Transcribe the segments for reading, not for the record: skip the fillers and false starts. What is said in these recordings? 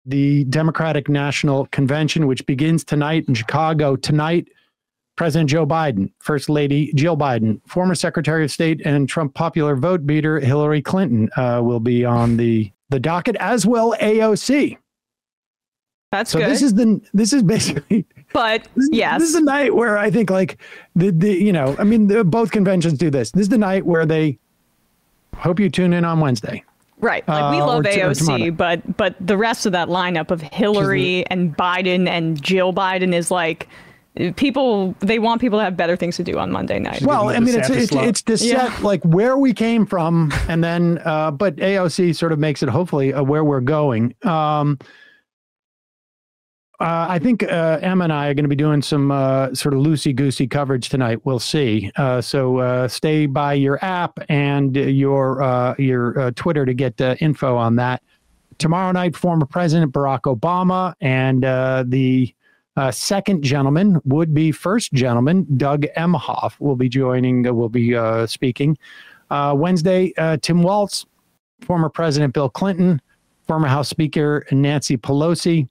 the Democratic National Convention, which begins tonight in Chicago. Tonight, President Joe Biden, First Lady Jill Biden, former Secretary of State and Trump popular vote beater Hillary Clinton will be on the docket, as will AOC. That's so good. This is basically. But yes, this is the night where I think like both conventions do this. This is the night where they hope you tune in on Wednesday. Right. Like we love AOC, but the rest of that lineup of Hillary and Biden and Jill Biden is like they want people to have better things to do on Monday night. Well, I mean, it's to set like where we came from, and then but AOC sort of makes it hopefully where we're going. I think Emma and I are going to be doing some sort of loosey-goosey coverage tonight. We'll see. So stay by your app and your Twitter to get info on that. Tomorrow night, former President Barack Obama and the second gentleman, would-be first gentleman, Doug Emhoff, will be speaking. Wednesday, Tim Walz, former President Bill Clinton, former House Speaker Nancy Pelosi.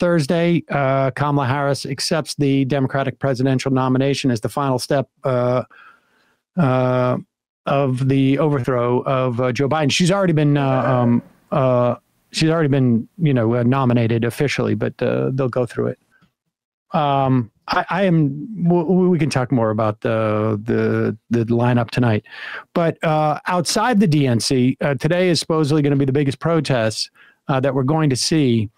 Thursday, Kamala Harris accepts the Democratic presidential nomination as the final step of the overthrow of Joe Biden. She's already been nominated officially, but they'll go through it. We can talk more about the lineup tonight, but outside the DNC, today is supposedly going to be the biggest protest that we're going to see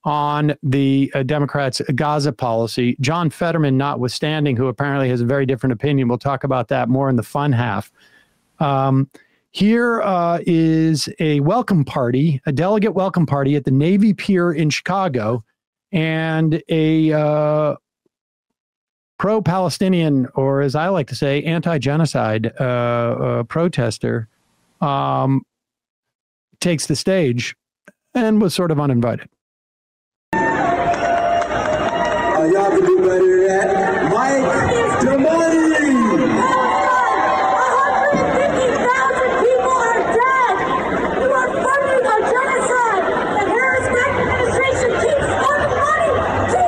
on the Democrats' Gaza policy. John Fetterman notwithstanding, who apparently has a very different opinion. We'll talk about that more in the fun half. Here is a welcome party, a delegate welcome party at the Navy Pier in Chicago, and a pro-Palestinian, or as I like to say, anti-genocide protester takes the stage and was sort of uninvited. Y'all can do better than that. Mike Damani! 150,000 people are dead! You are funding a genocide! The Harris-Biden administration keeps funding money to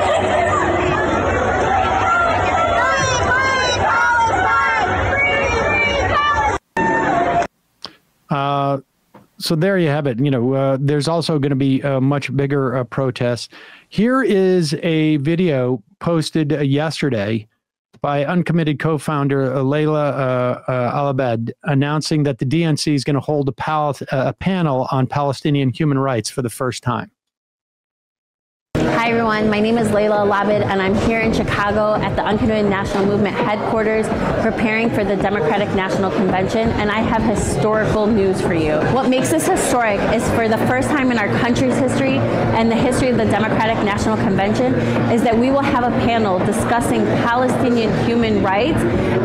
Israel! So there you have it. There's also going to be a much bigger protest. Here is a video posted yesterday by uncommitted co-founder Layla Al-Abed announcing that the DNC is going to hold a panel on Palestinian human rights for the first time. Hi everyone, my name is Layla Al-Abed and I'm here in Chicago at the Uncommitted National Movement headquarters preparing for the Democratic National Convention, and I have historical news for you. What makes this historic is for the first time in our country's history and the history of the Democratic National Convention is that we will have a panel discussing Palestinian human rights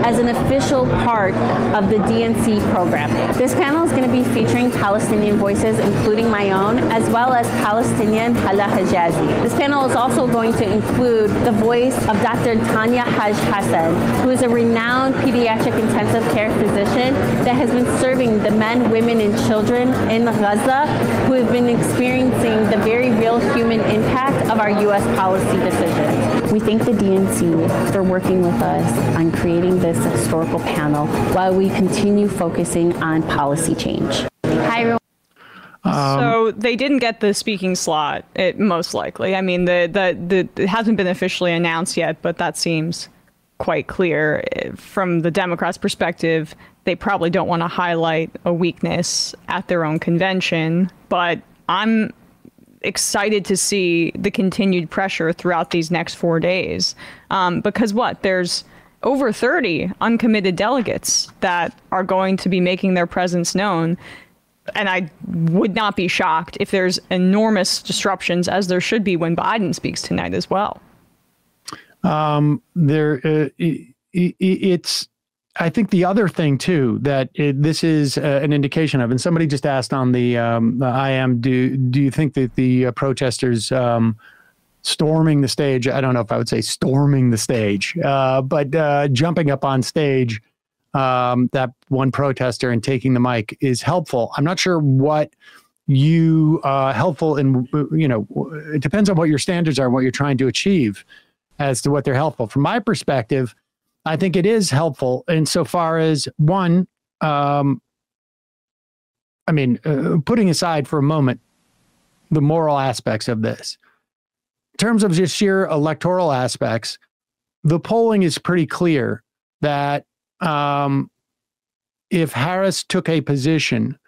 as an official part of the DNC program. This panel is going to be featuring Palestinian voices, including my own, as well as Palestinian Hala Hijazi. This panel is also going to include the voice of Dr. Tanya Haj Hassan, who is a renowned pediatric intensive care physician that has been serving the men, women, and children in Gaza who have been experiencing the very real human impact of our U.S. policy decisions. We thank the DNC for working with us on creating this historical panel while we continue focusing on policy change. Hi, everyone. So they didn't get the speaking slot, most likely. I mean, it hasn't been officially announced yet, but that seems quite clear. From the Democrats' perspective, they probably don't want to highlight a weakness at their own convention. But I'm excited to see the continued pressure throughout these next 4 days. Because there's over 30 uncommitted delegates that are going to be making their presence known. And I would not be shocked if there's enormous disruptions, as there should be when Biden speaks tonight as well. It's, I think the other thing too, that this is an indication of, and somebody just asked on the IM, do you think that the protesters storming the stage, I don't know if I would say storming the stage, but jumping up on stage, that one protester and taking the mic is helpful. I'm not sure what helpful in, it depends on what your standards are and what you're trying to achieve as to what they're helpful. From my perspective, I think it is helpful insofar as one, putting aside for a moment the moral aspects of this. In terms of just sheer electoral aspects, the polling is pretty clear that if Harris took a position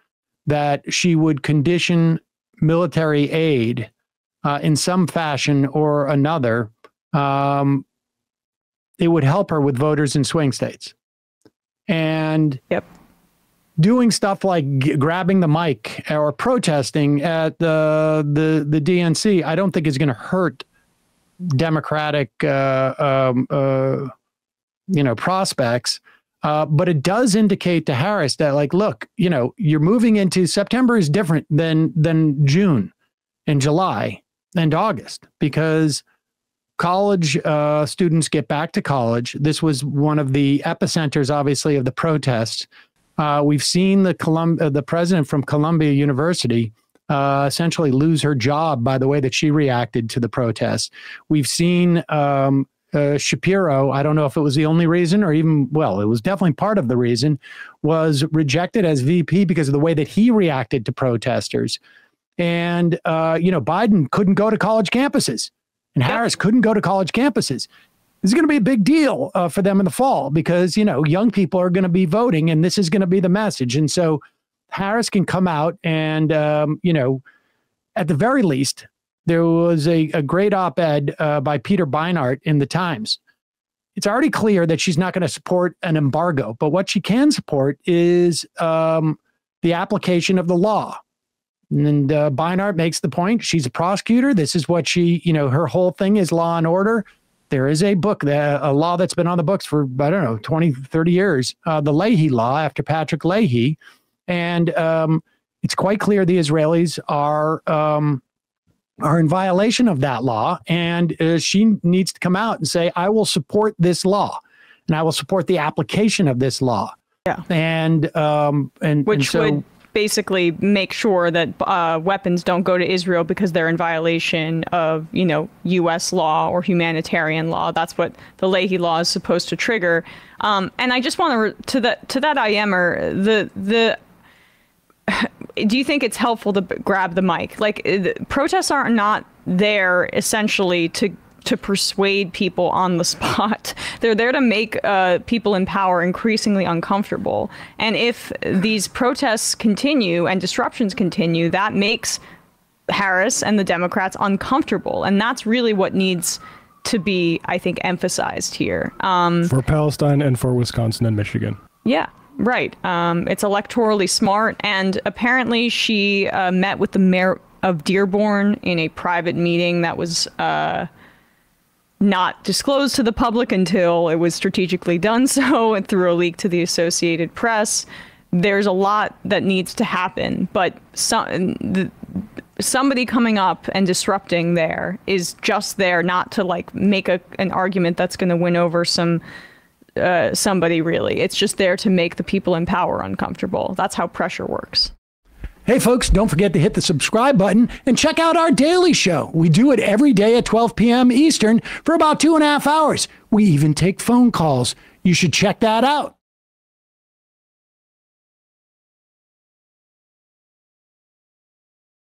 that she would condition military aid in some fashion or another, it would help her with voters in swing states. And doing stuff like grabbing the mic or protesting at the DNC, I don't think is going to hurt Democratic, prospects. But it does indicate to Harris that, like, look, you're moving into September is different than June and July and August, because college students get back to college. This was one of the epicenters, obviously, of the protests. We've seen the president from Columbia University essentially lose her job by the way that she reacted to the protests. We've seen Shapiro, I don't know if it was the only reason or even, well, it was definitely part of the reason, was rejected as VP because of the way that he reacted to protesters. And, Biden couldn't go to college campuses, and Harris couldn't go to college campuses. This is going to be a big deal for them in the fall because, young people are going to be voting, and this is going to be the message. And so Harris can come out and, at the very least, there was a great op-ed by Peter Beinart in the Times. It's already clear that she's not going to support an embargo, but what she can support is the application of the law. And Beinart makes the point. She's a prosecutor. This is what she, her whole thing is law and order. There is a book, a law that's been on the books for, 20, 30 years, the Leahy Law after Patrick Leahy. And it's quite clear the Israelis are in violation of that law. And she needs to come out and say, I will support this law and I will support the application of this law. Yeah. And so would basically make sure that weapons don't go to Israel because they're in violation of, U.S. law or humanitarian law. That's what the Leahy Law is supposed to trigger. And I just want to that IMer, do you think it's helpful to grab the mic? Like, protests are not there essentially to persuade people on the spot. They're there to make people in power increasingly uncomfortable. And if these protests continue and disruptions continue, that makes Harris and the Democrats uncomfortable. And that's really what needs to be, I think, emphasized here. For Palestine and for Wisconsin and Michigan. Yeah. Right. It's electorally smart. And apparently she met with the mayor of Dearborn in a private meeting that was not disclosed to the public until it was strategically done so and through a leak to the Associated Press. There's a lot that needs to happen, but somebody coming up and disrupting there is just there not to make an argument that's going to win over somebody really. It's just there to make the people in power uncomfortable. That's how pressure works. Hey folks, don't forget to hit the subscribe button and check out our daily show. We do it every day at 12 p.m. Eastern for about 2.5 hours. We even take phone calls. You should check that out.